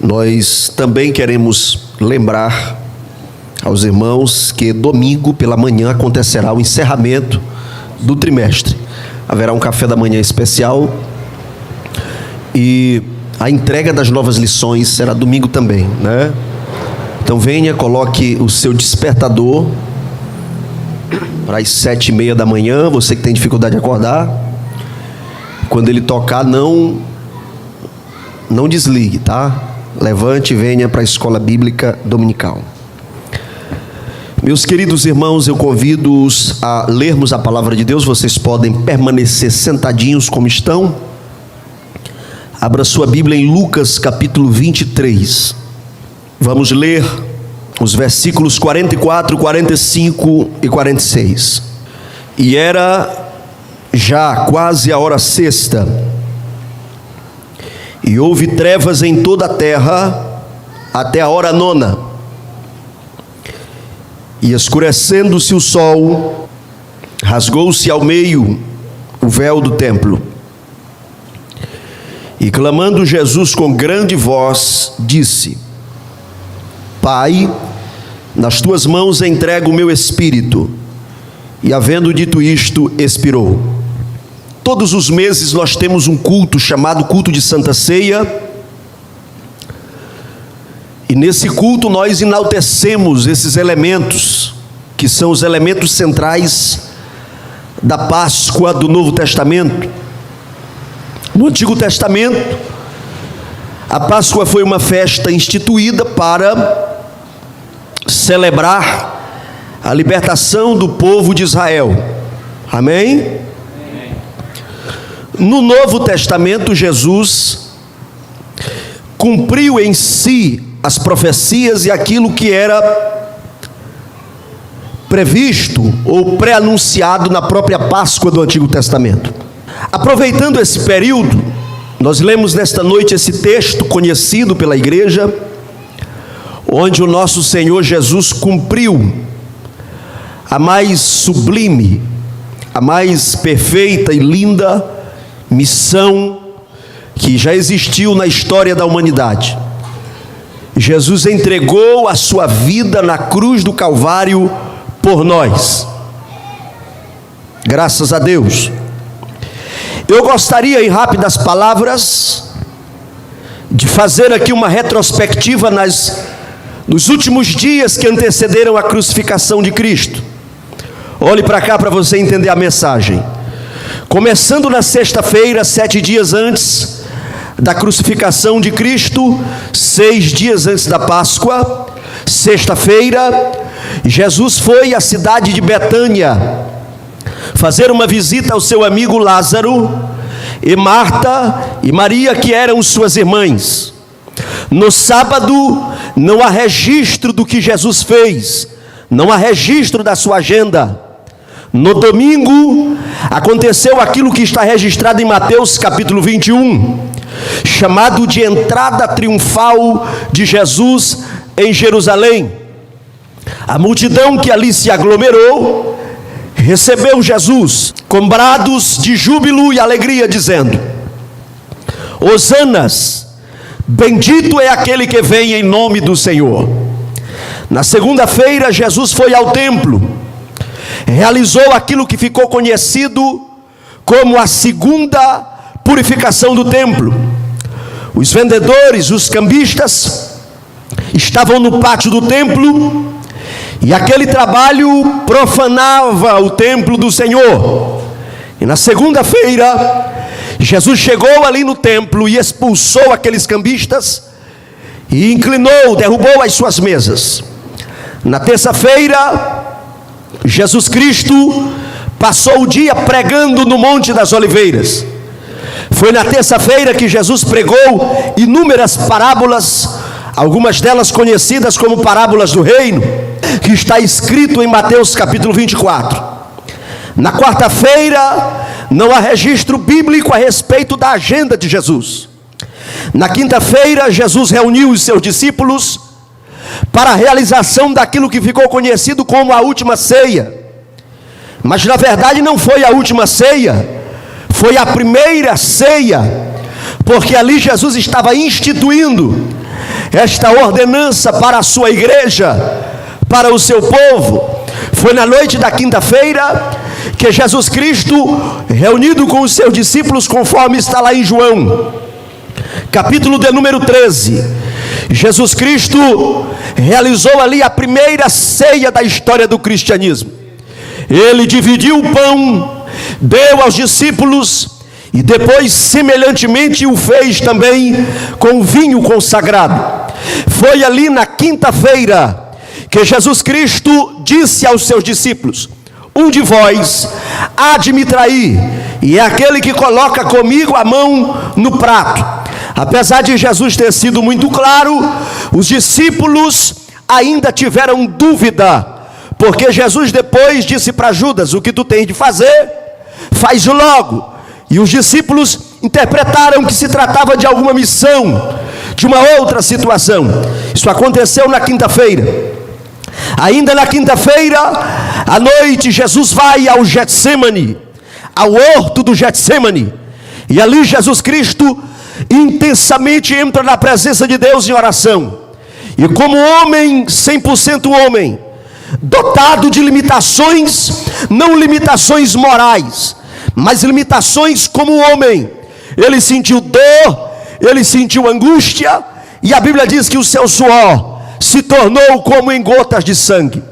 Nós também queremos lembrar aos irmãos que domingo pela manhã acontecerá o encerramento do trimestre. Haverá um café da manhã especial e a entrega das novas lições será domingo também, né? Então venha, coloque o seu despertador para as 7:30 da manhã, você que tem dificuldade de acordar. Quando ele tocar, não desligue, tá? Levante e venha para a escola bíblica dominical. Meus queridos irmãos, eu convido-os a lermos a palavra de Deus. Vocês podem permanecer sentadinhos como estão. Abra sua Bíblia em Lucas capítulo 23. Vamos ler os versículos 44, 45 e 46. E era já quase a hora sexta, e houve trevas em toda a terra até a hora nona. E escurecendo-se o sol, rasgou-se ao meio o véu do templo. E clamando Jesus com grande voz, disse: Pai, nas tuas mãos entrego o meu espírito. E havendo dito isto, expirou. Todos os meses nós temos um culto chamado culto de Santa Ceia. E nesse culto nós enaltecemos esses elementos, que são os elementos centrais da Páscoa do Novo Testamento. No Antigo Testamento, a Páscoa foi uma festa instituída para celebrar a libertação do povo de Israel. Amém? No Novo Testamento, Jesus cumpriu em si as profecias e aquilo que era previsto ou pré-anunciado na própria Páscoa do Antigo Testamento. Aproveitando esse período, nós lemos nesta noite esse texto conhecido pela igreja, onde o nosso Senhor Jesus cumpriu a mais sublime, a mais perfeita e linda missão que já existiu na história da humanidade. Jesus entregou a sua vida na cruz do Calvário por nós. Graças a Deus. Eu gostaria, em rápidas palavras, de fazer aqui uma retrospectiva nos últimos dias que antecederam a crucificação de Cristo. Olhe para cá para você entender a mensagem. Começando na sexta-feira, 7 dias antes da crucificação de Cristo, 6 dias antes da Páscoa, sexta-feira, Jesus foi à cidade de Betânia fazer uma visita ao seu amigo Lázaro, e Marta e Maria, que eram suas irmãs. No sábado, não há registro do que Jesus fez, não há registro da sua agenda. No domingo, aconteceu aquilo que está registrado em Mateus capítulo 21, chamado de entrada triunfal de Jesus em Jerusalém. A multidão que ali se aglomerou recebeu Jesus com brados de júbilo e alegria, dizendo: Hosanas, bendito é aquele que vem em nome do Senhor. Na segunda-feira, Jesus foi ao templo, realizou aquilo que ficou conhecido como a segunda purificação do templo. Os vendedores, os cambistas, estavam no pátio do templo, e aquele trabalho profanava o templo do Senhor. E na segunda-feira, Jesus chegou ali no templo e expulsou aqueles cambistas, e inclinou, derrubou as suas mesas. Na terça-feira, Jesus Cristo passou o dia pregando no Monte das Oliveiras. Foi na terça-feira que Jesus pregou inúmeras parábolas, algumas delas conhecidas como parábolas do reino, que está escrito em Mateus capítulo 24. Na quarta-feira, não há registro bíblico a respeito da agenda de Jesus. Na quinta-feira, Jesus reuniu os seus discípulos para a realização daquilo que ficou conhecido como a última ceia. Mas na verdade não foi a última ceia, foi a primeira ceia, porque ali Jesus estava instituindo esta ordenança para a sua igreja, para o seu povo. Foi na noite da quinta-feira que Jesus Cristo, reunido com os seus discípulos, conforme está lá em João, capítulo de número 13, Jesus Cristo realizou ali a primeira ceia da história do cristianismo. Ele dividiu o pão, deu aos discípulos e depois semelhantemente o fez também com o vinho consagrado. Foi ali na quinta-feira que Jesus Cristo disse aos seus discípulos: um de vós há de me trair, e é aquele que coloca comigo a mão no prato. Apesar de Jesus ter sido muito claro, os discípulos ainda tiveram dúvida, porque Jesus depois disse para Judas: o que tu tens de fazer, faz logo. E os discípulos interpretaram que se tratava de alguma missão, de uma outra situação. Isso aconteceu na quinta-feira. Ainda na quinta-feira à noite, Jesus vai ao Getsemane, ao horto do Getsemane, e ali Jesus Cristo intensamente entra na presença de Deus em oração. E como homem, 100% homem, dotado de limitações, não limitações morais, mas limitações como homem, ele sentiu dor, ele sentiu angústia, e a Bíblia diz que o seu suor se tornou como em gotas de sangue.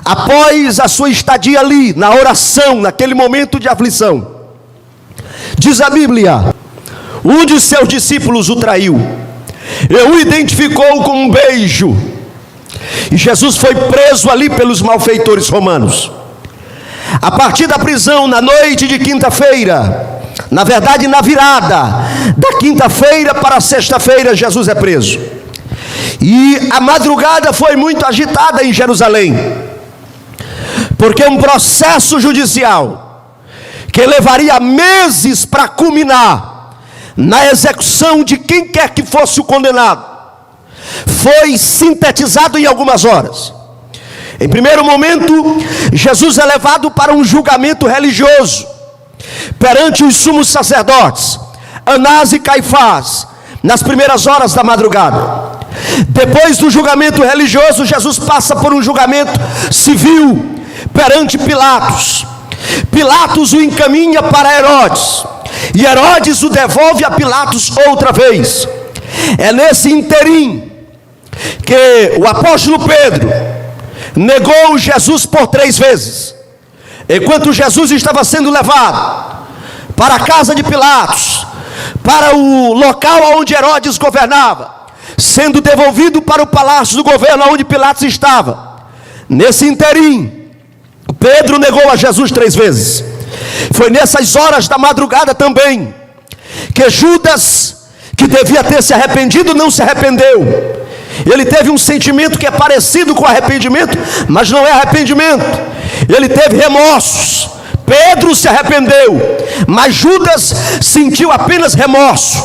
Após a sua estadia ali, na oração, naquele momento de aflição, diz a Bíblia, um de seus discípulos o traiu, e o identificou com um beijo, e Jesus foi preso ali pelos malfeitores romanos. A partir da prisão, na noite de quinta-feira, na verdade na virada da quinta-feira para a sexta-feira, Jesus é preso. E a madrugada foi muito agitada em Jerusalém, porque um processo judicial que levaria meses para culminar na execução de quem quer que fosse o condenado, foi sintetizado em algumas horas. Em primeiro momento, Jesus é levado para um julgamento religioso perante os sumos sacerdotes, Anás e Caifás, nas primeiras horas da madrugada. Depois do julgamento religioso, Jesus passa por um julgamento civil perante Pilatos. Pilatos o encaminha para Herodes, e Herodes o devolve a Pilatos outra vez. É nesse interim que o apóstolo Pedro negou Jesus por 3 vezes. Enquanto Jesus estava sendo levado para a casa de Pilatos, para o local onde Herodes governava, sendo devolvido para o palácio do governo onde Pilatos estava, nesse interim, Pedro negou a Jesus 3 vezes. Foi nessas horas da madrugada também que Judas, que devia ter se arrependido, não se arrependeu. Ele teve um sentimento que é parecido com arrependimento, mas não é arrependimento. Ele teve remorsos. Pedro se arrependeu, mas Judas sentiu apenas remorso.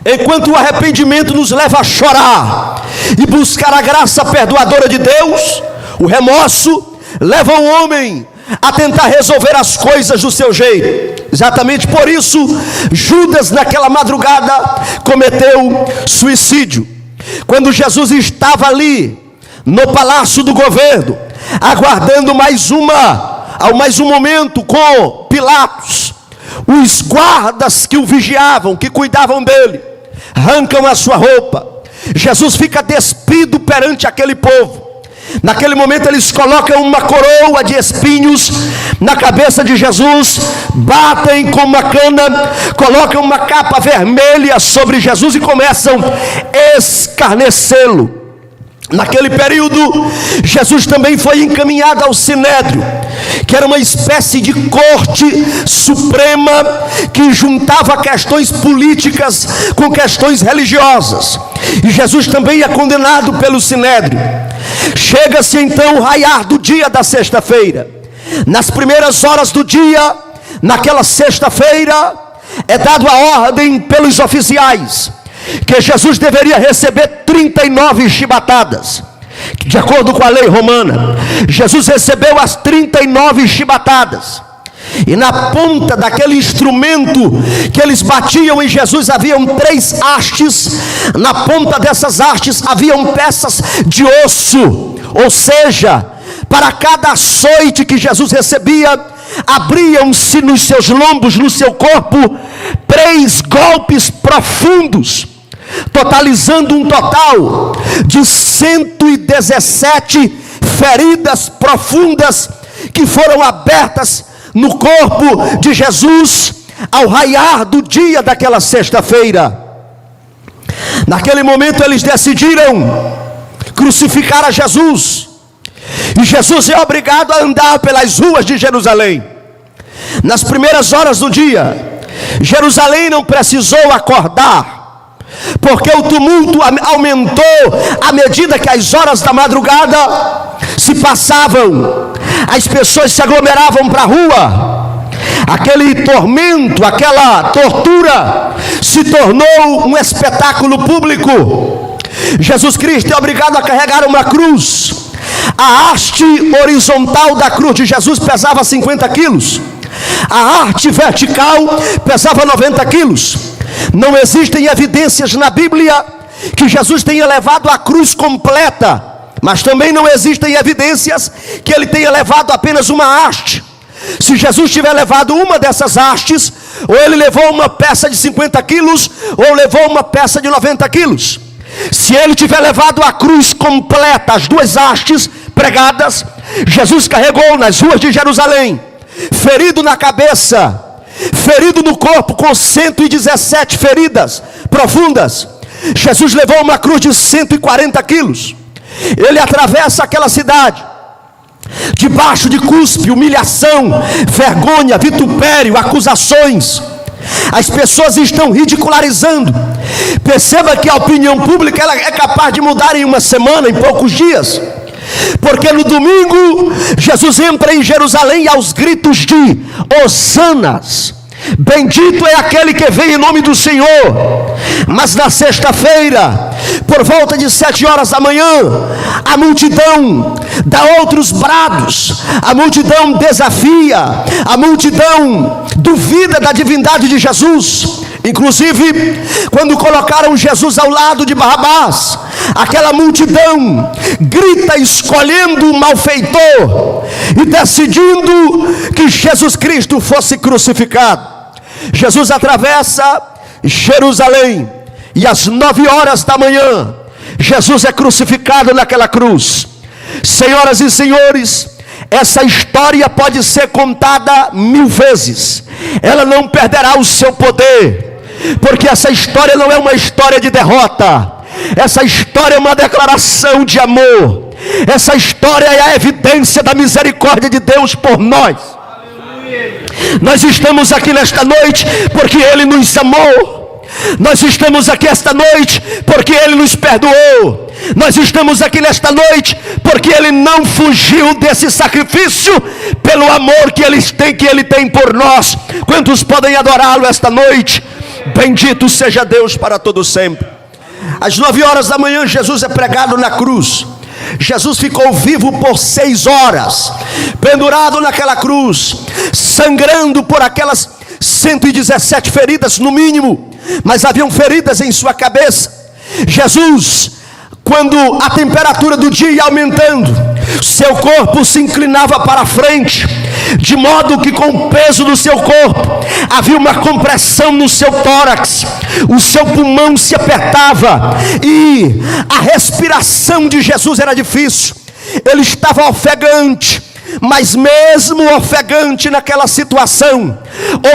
Enquanto o arrependimento nos leva a chorar e buscar a graça perdoadora de Deus, o remorso leva o homem a tentar resolver as coisas do seu jeito. Exatamente por isso, Judas naquela madrugada cometeu suicídio. Quando Jesus estava ali no palácio do governo, aguardando mais um momento com Pilatos, os guardas que o vigiavam, que cuidavam dele, arrancam a sua roupa. Jesus fica despido perante aquele povo. Naquele momento eles colocam uma coroa de espinhos na cabeça de Jesus, batem com uma cana, colocam uma capa vermelha sobre Jesus e começam a escarnecê-lo. Naquele período, Jesus também foi encaminhado ao Sinédrio, que era uma espécie de corte suprema que juntava questões políticas com questões religiosas. E Jesus também é condenado pelo Sinédrio. Chega-se então o raiar do dia da sexta-feira. Nas primeiras horas do dia, naquela sexta-feira, é dado a ordem pelos oficiais que Jesus deveria receber 39 chibatadas. De acordo com a lei romana, Jesus recebeu as 39 chibatadas. E na ponta daquele instrumento que eles batiam em Jesus haviam 3 hastes. Na ponta dessas hastes haviam peças de osso, ou seja, para cada açoite que Jesus recebia, abriam-se nos seus lombos, no seu corpo, 3 golpes profundos, totalizando um total de 117 feridas profundas que foram abertas no corpo de Jesus ao raiar do dia daquela sexta-feira. Naquele momento eles decidiram crucificar a Jesus, e Jesus é obrigado a andar pelas ruas de Jerusalém. Nas primeiras horas do dia, Jerusalém não precisou acordar, porque o tumulto aumentou à medida que as horas da madrugada se passavam. As pessoas se aglomeravam para a rua. Aquele tormento, aquela tortura se tornou um espetáculo público. Jesus Cristo é obrigado a carregar uma cruz. A haste horizontal da cruz de Jesus pesava 50 quilos. A haste vertical pesava 90 quilos. Não existem evidências na Bíblia que Jesus tenha levado a cruz completa, mas também não existem evidências que ele tenha levado apenas uma haste. Se Jesus tiver levado uma dessas hastes, ou ele levou uma peça de 50 quilos, ou levou uma peça de 90 quilos. Se ele tiver levado a cruz completa, as 2 hastes pregadas, Jesus carregou nas ruas de Jerusalém, ferido na cabeça, ferido no corpo, com 117 feridas profundas. Jesus levou uma cruz de 140 quilos. Ele atravessa aquela cidade, debaixo de cuspe, humilhação, vergonha, vitupério, acusações. As pessoas estão ridicularizando. Perceba que a opinião pública ela é capaz de mudar em uma semana, em poucos dias. Porque no domingo, Jesus entra em Jerusalém aos gritos de hossanas. Bendito é aquele que vem em nome do Senhor. Mas na sexta-feira, por volta de 7 horas da manhã, a multidão dá outros brados, a multidão desafia, a multidão duvida da divindade de Jesus. Inclusive, quando colocaram Jesus ao lado de Barrabás, aquela multidão grita escolhendo o malfeitor e decidindo que Jesus Cristo fosse crucificado. Jesus atravessa Jerusalém e às 9 horas da manhã, Jesus é crucificado naquela cruz. Senhoras e senhores, essa história pode ser contada 1000 vezes, ela não perderá o seu poder, porque essa história não é uma história de derrota. Essa história é uma declaração de amor. Essa história é a evidência da misericórdia de Deus por nós. Nós estamos aqui nesta noite porque Ele nos amou. Nós estamos aqui esta noite porque Ele nos perdoou. Nós estamos aqui nesta noite porque Ele não fugiu desse sacrifício, pelo amor que Ele tem por nós. Quantos podem adorá-lo esta noite? Bendito seja Deus para todo sempre. Às 9 horas da manhã, Jesus é pregado na cruz. Jesus ficou vivo por 6 horas, pendurado naquela cruz, sangrando por aquelas 117 feridas no mínimo, mas haviam feridas em sua cabeça. Jesus, quando a temperatura do dia ia aumentando, seu corpo se inclinava para a frente, de modo que com o peso do seu corpo havia uma compressão no seu tórax, o seu pulmão se apertava e a respiração de Jesus era difícil. Ele estava ofegante, mas mesmo ofegante naquela situação,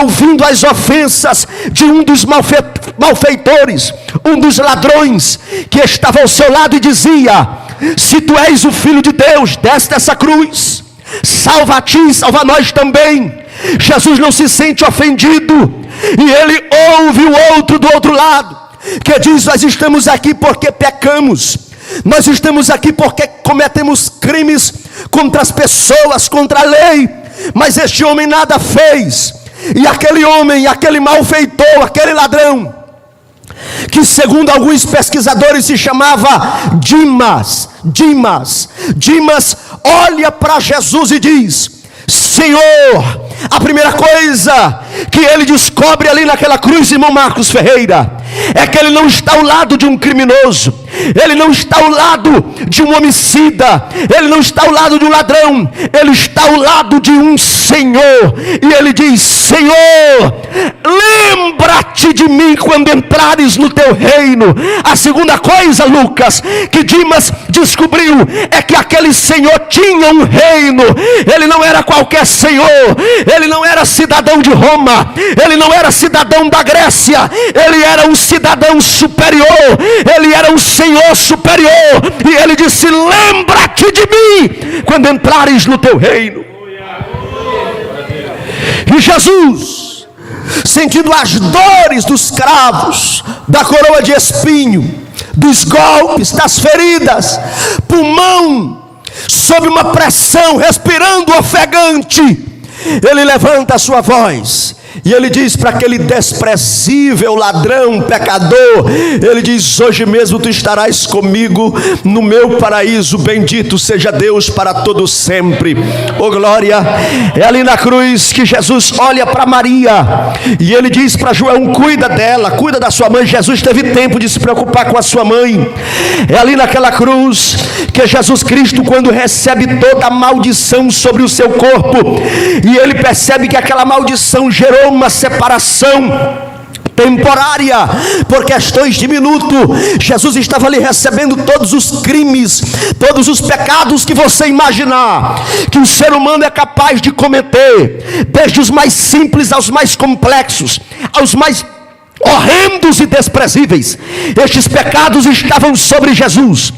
ouvindo as ofensas de um dos malfeitores, um dos ladrões que estava ao seu lado, e dizia: se tu és o Filho de Deus, desce dessa cruz, salva a ti, salva nós também. Jesus não se sente ofendido, e ele ouve o outro do outro lado, que diz: nós estamos aqui porque pecamos, nós estamos aqui porque cometemos crimes contra as pessoas, contra a lei, mas este homem nada fez. E aquele homem, aquele malfeitor, aquele ladrão, que segundo alguns pesquisadores se chamava Dimas, olha para Jesus e diz: Senhor, A primeira coisa que ele descobre ali naquela cruz, irmão Marcos Ferreira, é que ele não está ao lado de um criminoso, ele não está ao lado de um homicida, ele não está ao lado de um ladrão, ele está ao lado de um Senhor. E ele diz: Senhor, lembra-te de mim quando entrares no teu reino. A segunda coisa, Lucas, que Dimas descobriu, é que aquele Senhor tinha um reino. Ele não era qualquer Senhor, ele não era cidadão de Roma, ele não era cidadão da Grécia, ele era um cidadão superior, ele era um Senhor superior. E ele disse: lembra-te de mim quando entrares no teu reino. E Jesus, sentindo as dores dos cravos, da coroa de espinho, dos golpes, das feridas, pulmão sob uma pressão, respirando ofegante, ele levanta a sua voz e ele diz para aquele desprezível ladrão, pecador, ele diz: hoje mesmo tu estarás comigo no meu paraíso. Bendito seja Deus para todo sempre. Oh glória! É ali na cruz que Jesus olha para Maria e ele diz para João: cuida dela, cuida da sua mãe. Jesus teve tempo de se preocupar com a sua mãe. É ali naquela cruz que Jesus Cristo, quando recebe toda a maldição sobre o seu corpo, e ele percebe que aquela maldição gerou uma separação temporária, por questões de minuto. Jesus estava ali recebendo todos os crimes, todos os pecados que você imaginar que o ser humano é capaz de cometer, desde os mais simples aos mais complexos, aos mais horrendos e desprezíveis. Estes pecados estavam sobre Jesus.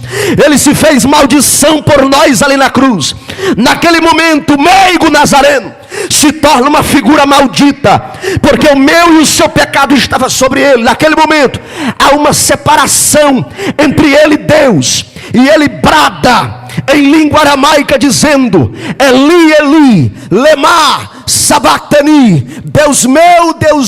Ele se fez maldição por nós ali na cruz. Naquele momento, o meigo nazareno se torna uma figura maldita, porque o meu e o seu pecado estava sobre ele. Naquele momento há uma separação entre ele e Deus, e ele brada em língua aramaica dizendo: Eli, Eli, lema sabachthani, Deus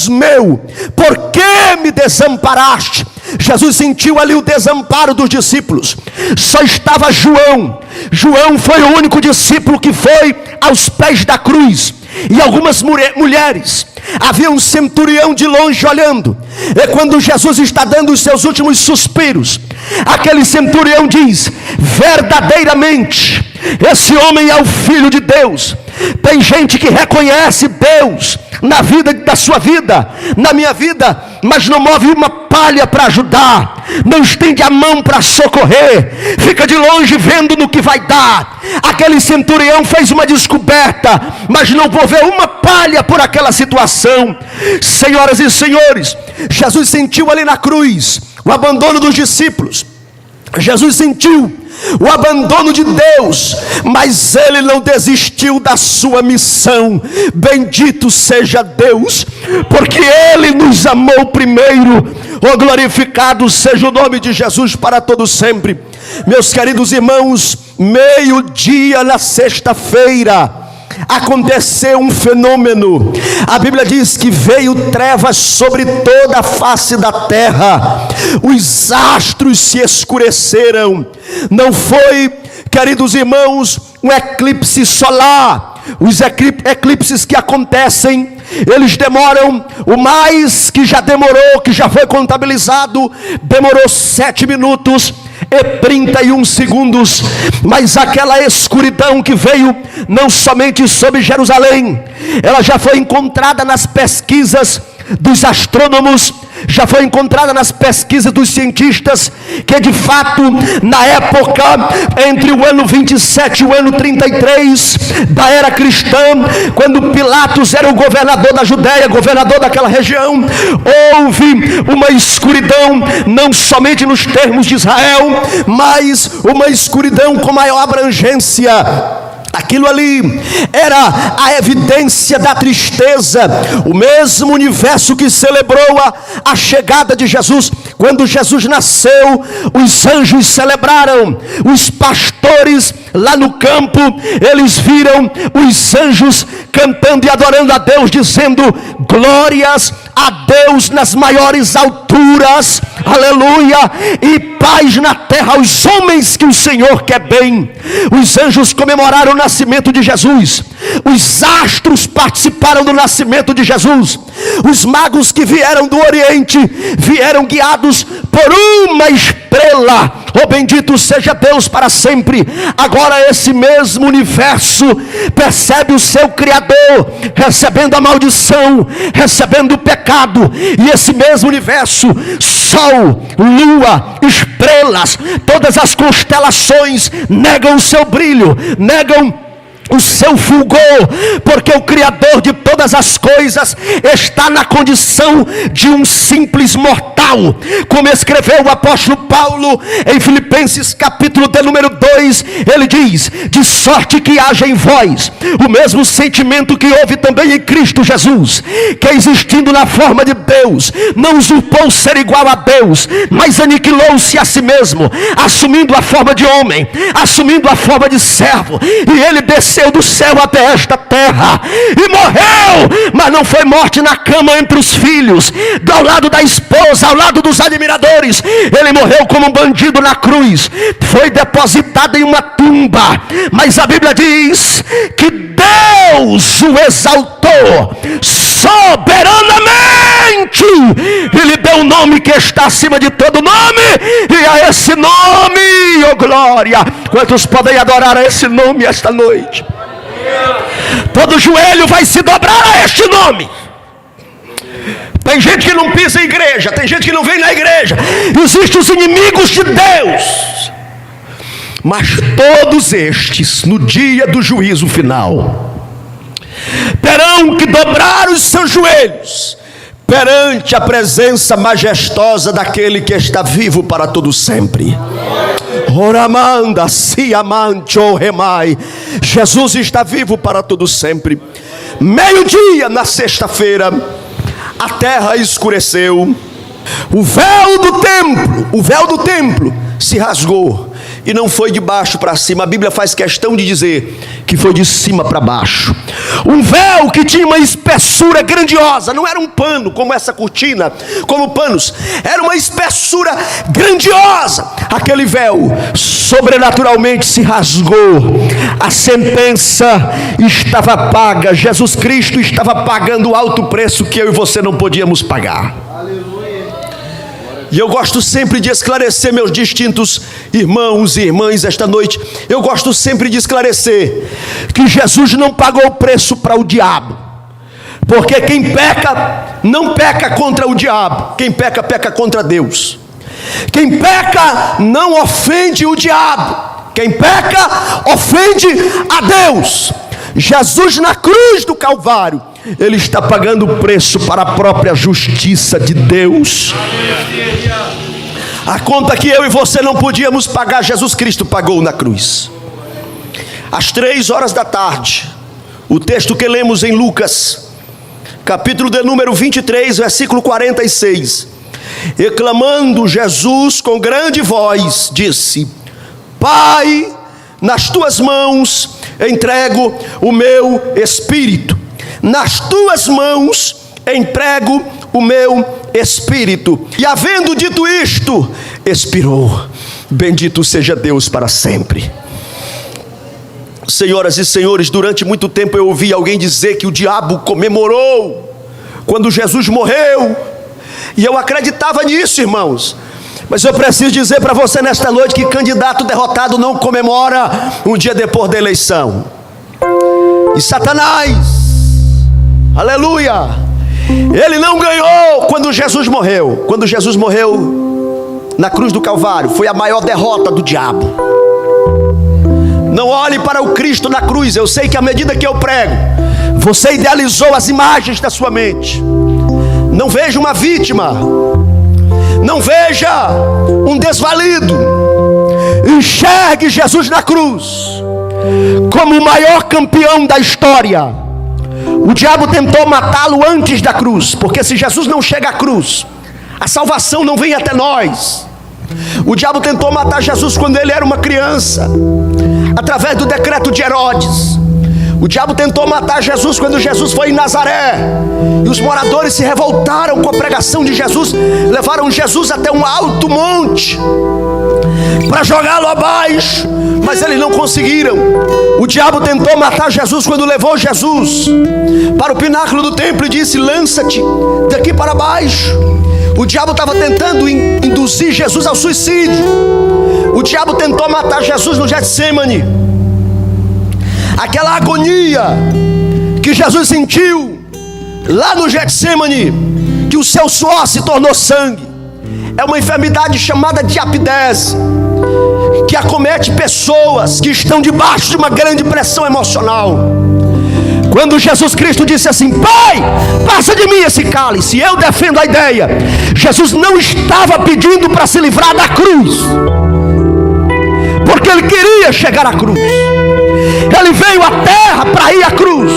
meu, por que me desamparaste? Jesus sentiu ali o desamparo dos discípulos. Só estava João. João foi o único discípulo que foi aos pés da cruz, e algumas mulheres. Havia um centurião de longe olhando, e quando Jesus está dando os seus últimos suspiros, aquele centurião diz: verdadeiramente esse homem é o Filho de Deus. Tem gente que reconhece Deus na vida da sua vida, na minha vida, mas não move uma palha para ajudar, não estende a mão para socorrer, fica de longe vendo no que vai dar. Aquele centurião fez uma descoberta, mas não moveu uma palha por aquela situação. Senhoras e senhores, Jesus sentiu ali na cruz o abandono dos discípulos, Jesus sentiu o abandono de Deus, mas ele não desistiu da sua missão. Bendito seja Deus, porque ele nos amou primeiro. Oh, glorificado seja o nome de Jesus para todo sempre. Meus queridos irmãos, meio-dia na sexta-feira aconteceu um fenômeno. A Bíblia diz que veio trevas sobre toda a face da terra, os astros se escureceram. Não foi, queridos irmãos, um eclipse solar. Os eclipses que acontecem, eles demoram, o mais que já demorou, que já foi contabilizado, demorou 7 minutos e 31 segundos. Mas aquela escuridão que veio não somente sobre Jerusalém, ela já foi encontrada nas pesquisas dos astrônomos, já foi encontrada nas pesquisas dos cientistas, que de fato na época entre o ano 27 e o ano 33 da era cristã, quando Pilatos era o governador da Judéia, governador daquela região, houve uma escuridão, não somente nos termos de Israel, mas uma escuridão com maior abrangência. Aquilo ali era a evidência da tristeza. O mesmo universo que celebrou a chegada de Jesus. Quando Jesus nasceu, os anjos celebraram. Os pastores lá no campo, eles viram os anjos cantando e adorando a Deus, dizendo: glórias a Deus nas maiores alturas, aleluia, e paz na terra aos homens que o Senhor quer bem. Os anjos comemoraram o nascimento de Jesus, os astros participaram do nascimento de Jesus, os magos que vieram do Oriente vieram guiados por uma estrela. Oh, bendito seja Deus para sempre. Agora esse mesmo universo percebe o seu Criador recebendo a maldição, recebendo o pecado, e esse mesmo universo, sol, lua, estrelas, todas as constelações negam o seu brilho, negam o seu fulgor, porque o Criador de todas as coisas está na condição de um simples mortal, como escreveu o apóstolo Paulo em Filipenses capítulo de número 2, ele diz: de sorte que haja em vós o mesmo sentimento que houve também em Cristo Jesus, que existindo na forma de Deus, não usurpou ser igual a Deus, mas aniquilou-se a si mesmo, assumindo a forma de homem, assumindo a forma de servo, e ele desceu do céu até esta terra e morreu, mas não foi morte na cama entre os filhos, ao lado da esposa, ao lado dos admiradores. Ele morreu como um bandido na cruz, foi depositado em uma tumba, mas a Bíblia diz que Deus o exaltou soberanamente e lhe deu um nome que está acima de todo nome, e a esse nome, oh glória, quantos podem adorar a esse nome esta noite? Todo joelho vai se dobrar a este nome. Tem gente que não pisa em igreja, tem gente que não vem na igreja, existem os inimigos de Deus, mas todos estes, no dia do juízo final, terão que dobrar os seus joelhos perante a presença majestosa daquele que está vivo para todo sempre. Oramanda, siamancho, remai. Jesus está vivo para todo sempre. Meio-dia na sexta-feira, a terra escureceu, o véu do templo se rasgou, e não foi de baixo para cima. A Bíblia faz questão de dizer que foi de cima para baixo. Um véu que tinha uma espessura grandiosa, não era um pano como essa cortina, como panos, era uma espessura grandiosa. Aquele véu sobrenaturalmente se rasgou, a sentença estava paga. Jesus Cristo estava pagando o alto preço que eu e você não podíamos pagar. E eu gosto sempre de esclarecer, meus distintos irmãos e irmãs, esta noite, eu gosto sempre de esclarecer que Jesus não pagou o preço para o diabo, porque quem peca, não peca contra o diabo, quem peca, peca contra Deus. Quem peca não ofende o diabo, quem peca ofende a Deus. Jesus na cruz do Calvário, ele está pagando o preço para a própria justiça de Deus. A conta que eu e você não podíamos pagar, Jesus Cristo pagou na cruz. Às 3 da tarde, o texto que lemos em Lucas, capítulo de número 23, versículo 46, exclamando Jesus com grande voz, disse: Pai, nas tuas mãos entrego o meu espírito. Nas tuas mãos entrego o meu espírito. E havendo dito isto, expirou. Bendito seja Deus para sempre. Senhoras e senhores, durante muito tempo eu ouvi alguém dizer que o diabo comemorou quando Jesus morreu, e eu acreditava nisso, irmãos. Mas eu preciso dizer para você nesta noite que candidato derrotado não comemora um dia depois da eleição. E Satanás, aleluia, ele não ganhou quando Jesus morreu. Quando Jesus morreu na cruz do Calvário, foi a maior derrota do diabo. Não olhe para o Cristo na cruz. Eu sei que à medida que eu prego, você idealizou as imagens da sua mente. Não veja uma vítima, não veja um desvalido. Enxergue Jesus na cruz como o maior campeão da história. O diabo tentou matá-lo antes da cruz, porque se Jesus não chega à cruz, a salvação não vem até nós. O diabo tentou matar Jesus quando ele era uma criança, através do decreto de Herodes. O diabo tentou matar Jesus quando Jesus foi em Nazaré, e os moradores se revoltaram com a pregação de Jesus. Levaram Jesus até um alto monte para jogá-lo abaixo, mas eles não conseguiram. O diabo tentou matar Jesus quando levou Jesus para o pináculo do templo e disse: lança-te daqui para baixo. O diabo estava tentando induzir Jesus ao suicídio. O diabo tentou matar Jesus no Getsêmani. Aquela agonia que Jesus sentiu lá no Getsêmani, que o seu suor se tornou sangue, é uma enfermidade chamada diapidese, que acomete pessoas que estão debaixo de uma grande pressão emocional. Quando Jesus Cristo disse assim: Pai, passa de mim esse cálice, eu defendo a ideia. Jesus não estava pedindo para se livrar da cruz, porque ele queria chegar à cruz. Ele veio à terra para ir à cruz.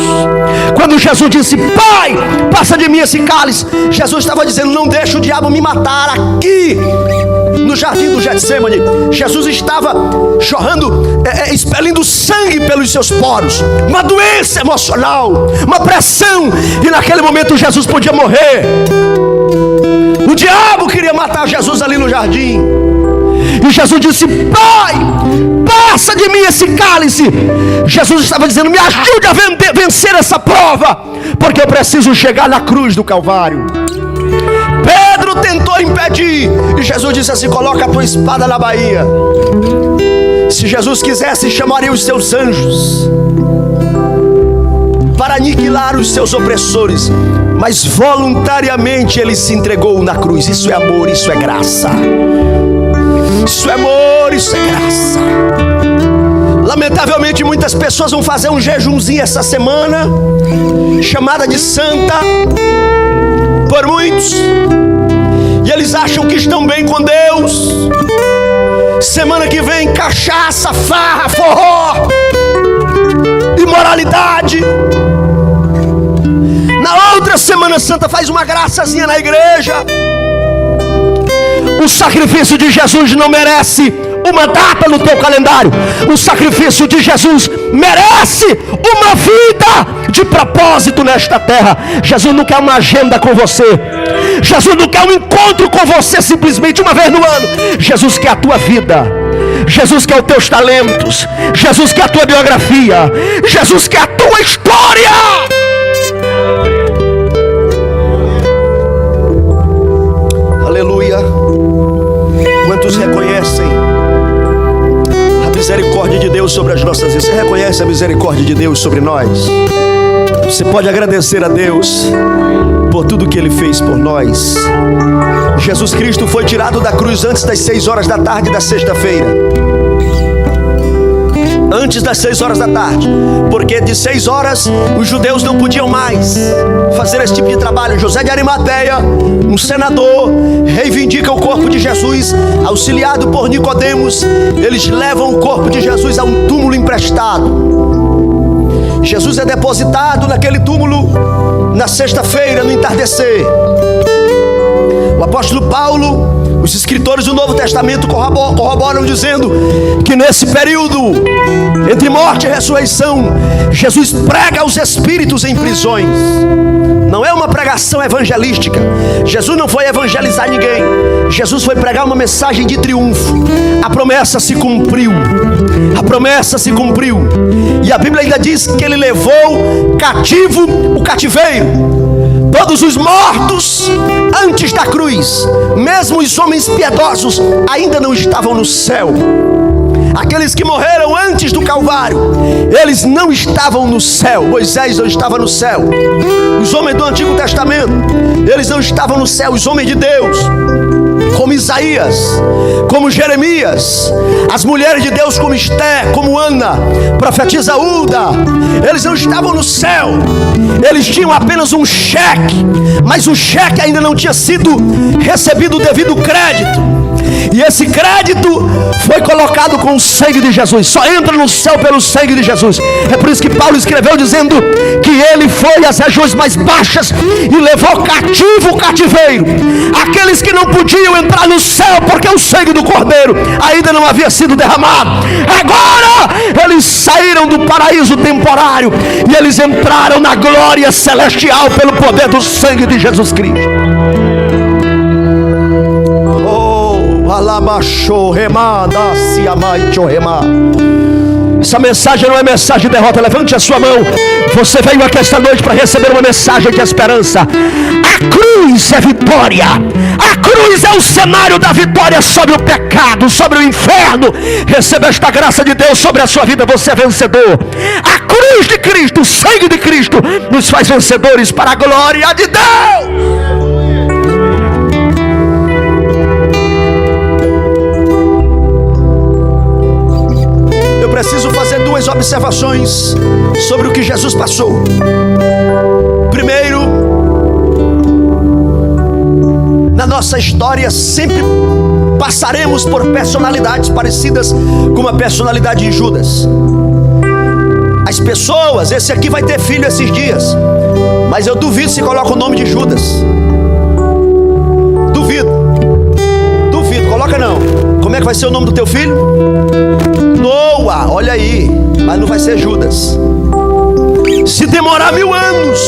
Quando Jesus disse: Pai, passa de mim esse cálice, Jesus estava dizendo: não deixa o diabo me matar aqui no jardim do Getsêmani. Jesus estava jorrando, expelindo sangue pelos seus poros, uma doença emocional, uma pressão, e naquele momento Jesus podia morrer. O diabo queria matar Jesus ali no jardim, e Jesus disse: Pai, passa de mim esse cálice. Jesus estava dizendo: me ajude a vencer essa prova, porque eu preciso chegar na cruz do Calvário. Pedro tentou impedir, e Jesus disse assim: coloca a tua espada na baía. Se Jesus quisesse, chamaria os seus anjos para aniquilar os seus opressores, mas voluntariamente ele se entregou na cruz. Isso é amor, isso é graça. Isso é amor, isso é graça. Lamentavelmente muitas pessoas vão fazer um jejumzinho essa semana, chamada de santa por muitos, e eles acham que estão bem com Deus. Semana que vem, cachaça, farra, forró, imoralidade. Na outra Semana Santa faz uma graçazinha na igreja. O sacrifício de Jesus não merece uma data no teu calendário. O sacrifício de Jesus merece uma vida de propósito nesta terra. Jesus não quer uma agenda com você. Jesus não quer um encontro com você simplesmente uma vez no ano. Jesus quer a tua vida. Jesus quer os teus talentos. Jesus quer a tua biografia. Jesus quer a tua história. Aleluia. Quantos reconhecem a misericórdia de Deus sobre as nossas vidas? Você reconhece a misericórdia de Deus sobre nós? Você pode agradecer a Deus por tudo que Ele fez por nós. Jesus Cristo foi tirado da cruz antes das 6 horas da tarde da sexta-feira. Antes das 6 horas da tarde, porque de 6 horas os judeus não podiam mais fazer esse tipo de trabalho. José de Arimateia, um senador, reivindica o corpo de Jesus, auxiliado por Nicodemos. Eles levam o corpo de Jesus a um túmulo emprestado. Jesus é depositado naquele túmulo na sexta-feira, no entardecer. O apóstolo Paulo, os escritores do Novo Testamento corroboram dizendo que nesse período entre morte e ressurreição, Jesus prega aos espíritos em prisões. Não é uma pregação evangelística. Jesus não foi evangelizar ninguém. Jesus foi pregar uma mensagem de triunfo. A promessa se cumpriu. A promessa se cumpriu. E a Bíblia ainda diz que Ele levou cativo o cativeiro. Todos os mortos antes da cruz, mesmo os homens piedosos, ainda não estavam no céu. Aqueles que morreram antes do Calvário, eles não estavam no céu. Moisés não estava no céu. Os homens do Antigo Testamento, eles não estavam no céu. Os homens de Deus, como Isaías, como Jeremias, as mulheres de Deus como Esté, como Ana, profetisa Uda, eles não estavam no céu. Eles tinham apenas um cheque, mas o cheque ainda não tinha sido recebido o devido crédito. E esse crédito foi colocado com o sangue de Jesus. Só entra no céu pelo sangue de Jesus. É por isso que Paulo escreveu dizendo que ele foi às regiões mais baixas e levou cativo o cativeiro. Aqueles que não podiam entrar no céu, porque o sangue do Cordeiro ainda não havia sido derramado. Agora eles saíram do paraíso temporário e eles entraram na glória celestial pelo poder do sangue de Jesus Cristo. Oh, alabachou, remada, se amai, remar. Essa mensagem não é mensagem de derrota. Levante a sua mão. Você veio aqui esta noite para receber uma mensagem de esperança. A cruz é vitória. A cruz é o cenário da vitória sobre o pecado, sobre o inferno. Receba esta graça de Deus sobre a sua vida. Você é vencedor. A cruz de Cristo, o sangue de Cristo nos faz vencedores para a glória de Deus. Preciso fazer duas observações sobre o que Jesus passou. Primeiro, na nossa história sempre passaremos por personalidades parecidas com a personalidade de Judas. As pessoas, esse aqui vai ter filho esses dias, mas eu duvido se coloca o nome de Judas. Duvido, coloca não. Como é que vai ser o nome do teu filho? Noa, olha aí, mas não vai ser Judas. Se demorar 1000 anos,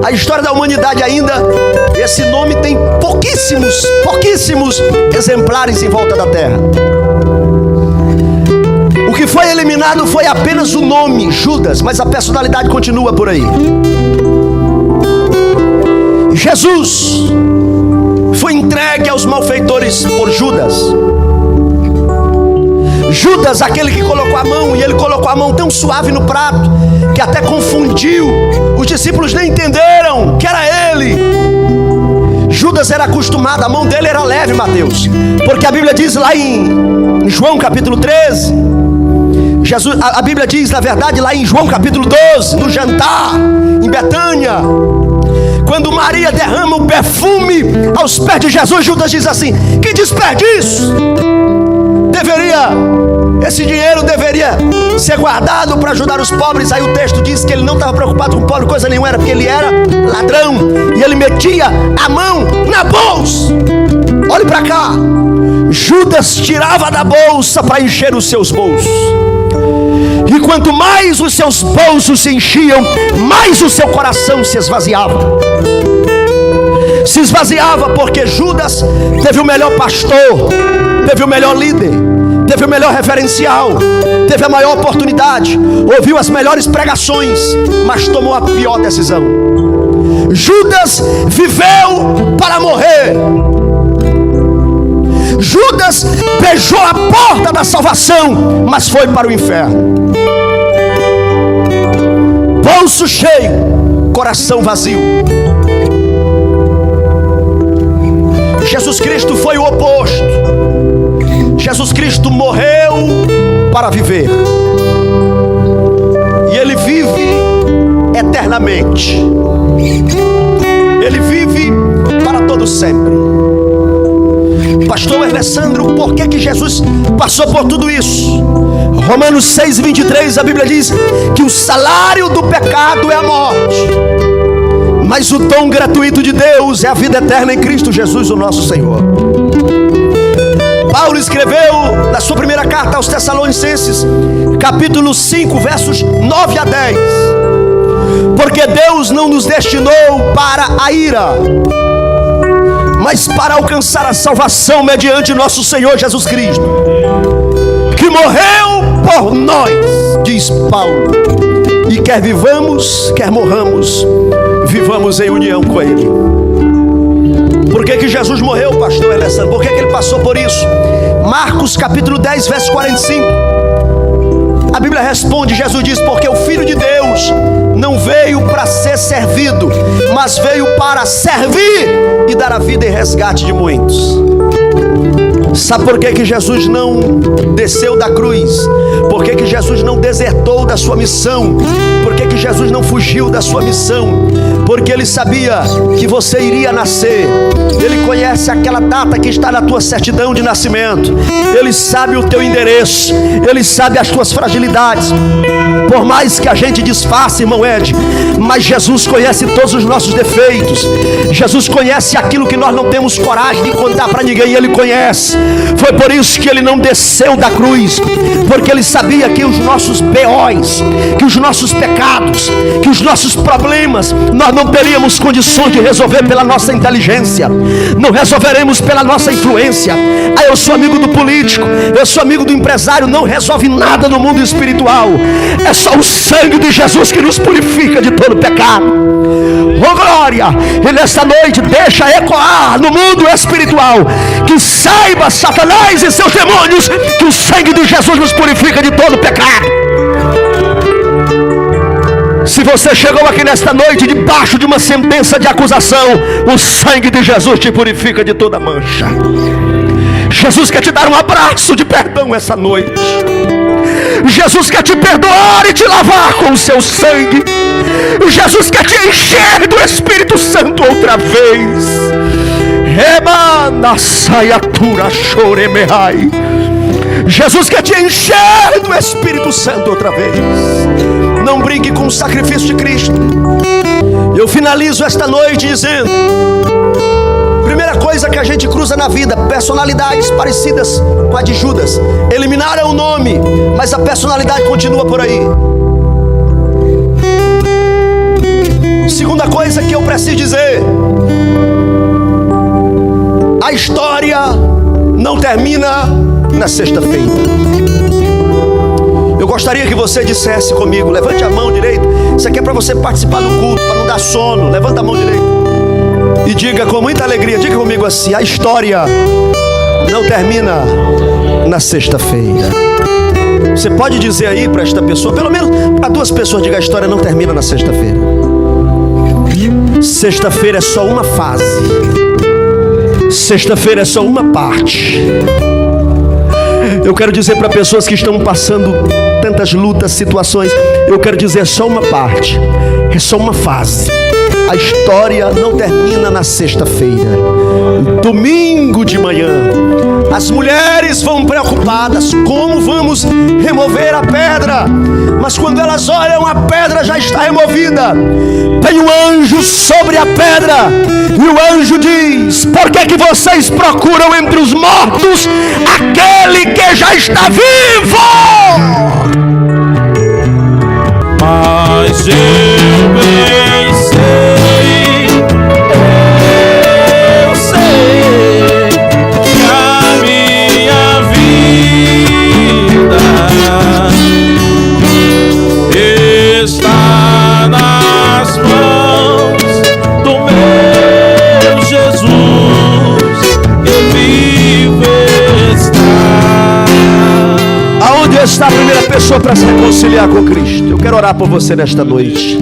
a história da humanidade ainda, esse nome tem pouquíssimos exemplares em volta da terra. O que foi eliminado foi apenas o nome, Judas, mas a personalidade continua por aí. Jesus foi entregue aos malfeitores por Judas. Judas, aquele que colocou a mão, e ele colocou a mão tão suave no prato, que até confundiu, os discípulos nem entenderam que era ele. Judas era acostumado, a mão dele era leve, Mateus, porque a Bíblia diz lá em João capítulo 13, a Bíblia diz, na verdade, lá em João capítulo 12, no jantar, em Betânia, quando Maria derrama o perfume aos pés de Jesus, Judas diz assim: que desperdício! Esse dinheiro deveria ser guardado para ajudar os pobres. Aí o texto diz que ele não estava preocupado com pobre coisa nenhuma, era porque ele era ladrão e ele metia a mão na bolsa. Olhe para cá, Judas tirava da bolsa para encher os seus bolsos, e quanto mais os seus bolsos se enchiam, mais o seu coração se esvaziava. Se esvaziava porque Judas teve o melhor pastor, teve o melhor líder, teve o melhor referencial, teve a maior oportunidade, ouviu as melhores pregações, mas tomou a pior decisão. Judas viveu para morrer. Judas beijou a porta da salvação, mas foi para o inferno. Bolso cheio, coração vazio. Jesus Cristo foi o oposto. Jesus Cristo morreu para viver, e Ele vive eternamente. Ele vive para todo sempre. Pastor Erlessandro, por que Jesus passou por tudo isso? Romanos 6:23, a Bíblia diz que o salário do pecado é a morte, mas o dom gratuito de Deus é a vida eterna em Cristo Jesus, o nosso Senhor. Paulo escreveu na sua primeira carta aos Tessalonicenses, capítulo 5, versos 9 a 10: porque Deus não nos destinou para a ira, mas para alcançar a salvação mediante nosso Senhor Jesus Cristo, que morreu por nós, diz Paulo, e quer vivamos, quer morramos, vivamos em união com Ele. Por que Jesus morreu, pastor Alessandro? Por que Ele passou por isso? Marcos capítulo 10, verso 45, a Bíblia responde, Jesus diz: porque o Filho de Deus não veio para ser servido, mas veio para servir e dar a vida em resgate de muitos. Sabe por que Jesus não desceu da cruz? Por que Jesus não desertou da sua missão? Por que Jesus não fugiu da sua missão? porque Ele sabia que você iria nascer. Ele conhece aquela data que está na tua certidão de nascimento. Ele sabe o teu endereço. Ele sabe as tuas fragilidades. Por mais que a gente disfarce, irmão Ed, mas Jesus conhece todos os nossos defeitos. Jesus conhece aquilo que nós não temos coragem de contar para ninguém. Ele conhece. Foi por isso que Ele não desceu da cruz, porque Ele sabia que os nossos BOs, que os nossos pecados, que os nossos problemas, nós não teríamos condições de resolver pela nossa inteligência, não resolveremos pela nossa influência. Eu sou amigo do político, eu sou amigo do empresário, não resolve nada no mundo espiritual. É só o sangue de Jesus que nos purifica de todo pecado. Oh glória! E nesta noite deixa ecoar no mundo espiritual, que saiba Satanás e seus demônios, que o sangue de Jesus nos purifica de todo pecado. Se você chegou aqui nesta noite debaixo de uma sentença de acusação, o sangue de Jesus te purifica de toda mancha. Jesus quer te dar um abraço de perdão essa noite. Jesus quer te perdoar e te lavar com o seu sangue. Jesus quer te encher do Espírito Santo outra vez. Jesus quer te encher do Espírito Santo outra vez. Não brinque com o sacrifício de Cristo. Eu finalizo esta noite dizendo: primeira coisa que a gente cruza na vida, personalidades parecidas com a de Judas. Eliminaram o nome, mas a personalidade continua por aí. Segunda coisa que eu preciso dizer: a história não termina na sexta-feira. Eu gostaria que você dissesse comigo, levante a mão direita. Isso aqui é para você participar do culto, para não dar sono. Levanta a mão direita e diga com muita alegria, diga comigo assim: a história não termina na sexta-feira. Você pode dizer aí para esta pessoa, pelo menos para duas pessoas, diga: a história não termina na sexta-feira. Sexta-feira é só uma fase. Sexta-feira é só uma parte. Eu quero dizer para pessoas que estão passando tantas lutas, situações, eu quero dizer: é só uma parte, é só uma fase. A história não termina na sexta-feira. Domingo de manhã, as mulheres vão preocupadas: como vamos remover a pedra? Mas quando elas olham, a pedra já está removida. Tem um anjo sobre a pedra, e o anjo diz: por que vocês procuram entre os mortos aquele que já está vivo? Mas eu bem sei, eu sei que a minha vida está nas mãos do meu Jesus, que vivo está. Aonde está a primeira pessoa para se reconciliar com Cristo? Eu quero orar por você nesta noite.